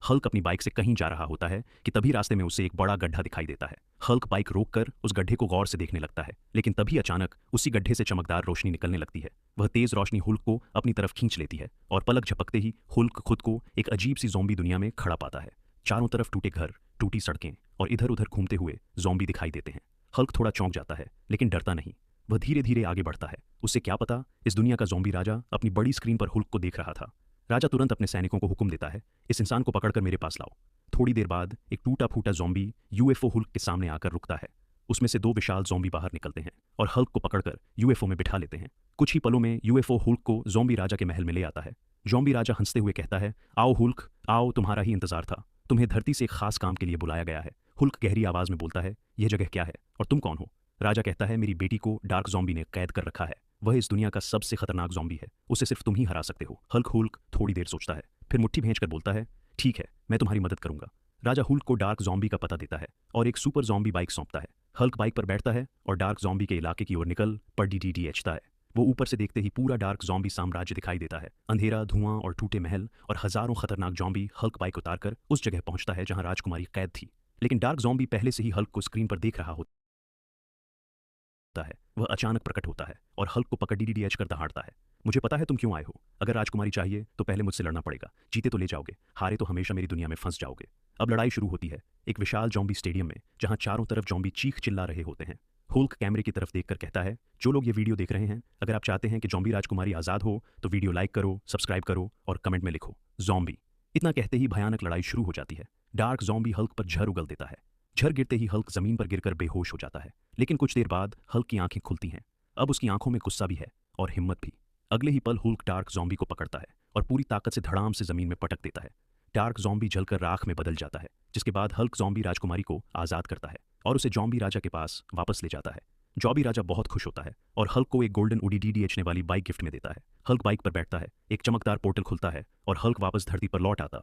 Hulk अपनी bike से कहीं जा रहा होता है कि तभी रास्ते में उसे एक बड़ा गड्ढा दिखाई देता है। हल्क बाइक रोककर उस गड्ढे को गौर से देखने लगता है, लेकिन तभी अचानक उसी गड्ढे से चमकदार रोशनी निकलने लगती है। वह तेज रोशनी हुल्क को अपनी तरफ खींच लेती है और पलक झपकते ही हुल्क खुद को एक अजीब सी ज़ॉम्बी दुनिया में खड़ा पाता है। चारों तरफ टूटे घर, टूटी सड़कें और इधर उधर घूमते हुए ज़ॉम्बी दिखाई देते हैं। हल्क थोड़ा चौंक जाता है, लेकिन डरता नहीं। वह धीरे धीरे आगे बढ़ता है। उसे क्या पता, इस दुनिया का ज़ॉम्बी राजा अपनी बड़ी स्क्रीन पर हुल्क को देख रहा था। राजा तुरंत अपने सैनिकों को हुक्म देता है, इस इंसान को पकड़कर मेरे पास लाओ। थोड़ी देर बाद एक टूटा फूटा ज़ॉम्बी यूएफओ हुल्क के सामने आकर रुकता है। उसमें से दो विशाल ज़ॉम्बी बाहर निकलते हैं और हल्क को पकड़कर यूएफओ में बिठा लेते हैं। कुछ ही पलों में यूएफओ हुल्क को ज़ॉम्बी राजा के महल में ले आता है। ज़ॉम्बी राजा हंसते हुए कहता है, आओ हुल्क, आओ, तुम्हारा ही इंतजार था। तुम्हें धरती से एक खास काम के लिए बुलाया गया है। हुल्क गहरी आवाज में बोलता है, यह जगह क्या है और तुम कौन हो? राजा कहता है, मेरी बेटी को डार्क ज़ॉम्बी ने कैद कर रखा है। वह इस दुनिया का सबसे खतरनाक ज़ॉम्बी है। उसे सिर्फ तुम ही हरा सकते हो। हुल्क थोड़ी देर सोचता है, फिर मुट्ठी भेंचकर बोलता है, ठीक है, मैं तुम्हारी मदद करूंगा। राजा हुल्क को डार्क ज़ॉम्बी का पता देता है और एक सुपर ज़ॉम्बी बाइक सौंपता है। हल्क बाइक पर बैठता है और डार्क ज़ॉम्बी के इलाके की ओर निकल पड़ता है। वो ऊपर से देखते ही पूरा डार्क ज़ॉम्बी साम्राज्य दिखाई देता है। अंधेरा, धुआं और टूटे महल और हजारों खतरनाक ज़ॉम्बी। हल्क बाइक उतारकर उस जगह पहुंचता है जहां राजकुमारी कैद थी, लेकिन डार्क ज़ॉम्बी पहले से ही हल्क को स्क्रीन पर देख रहा होता है। वह अचानक प्रकट होता है और हल्क को पकड़ डीडीएच कर दहाड़ता है। मुझे पता है तुम क्यों आए हो। अगर राजकुमारी चाहिए तो पहले मुझसे लड़ना पड़ेगा। जीते तो ले जाओगे, हारे तो हमेशा मेरी दुनिया में फंस जाओगे। अब लड़ाई शुरू होती है, एक विशाल ज़ॉम्बी स्टेडियम में, जहां चारों तरफ ज़ॉम्बी चीख चिल्ला रहे होते हैं। हुल्क कैमरे की तरफ देखकर कहता है, जो लोग ये वीडियो देख रहे हैं, अगर आप चाहते हैं कि ज़ॉम्बी राजकुमारी आज़ाद हो तो वीडियो लाइक करो, सब्सक्राइब करो और कमेंट में लिखो ज़ॉम्बी। इतना कहते ही भयानक लड़ाई शुरू हो जाती है। डार्क ज़ॉम्बी हल्क पर झर उगल देता है। झर गिरते ही हल्क जमीन पर गिरकर बेहोश हो जाता है, लेकिन कुछ देर बाद हल्क की आंखें खुलती हैं। अब उसकी आंखों में गुस्सा भी है और हिम्मत भी। अगले ही पल हुल्क डार्क ज़ॉम्बी को पकड़ता है और पूरी ताकत से धड़ाम से जमीन में पटक देता है। डार्क ज़ॉम्बी जलकर राख में बदल जाता है, जिसके बाद हल्क ज़ॉम्बी राजकुमारी को आज़ाद करता है और उसे ज़ॉम्बी राजा के पास वापस ले जाता है। ज़ॉम्बी राजा बहुत खुश होता है और हल्क को एक गोल्डन उडी डीडीएचने वाली बाइक गिफ्ट में देता है। हल्क बाइक पर बैठता है, एक चमकदार पोर्टल खुलता है और हल्क वापस धरती पर लौट आता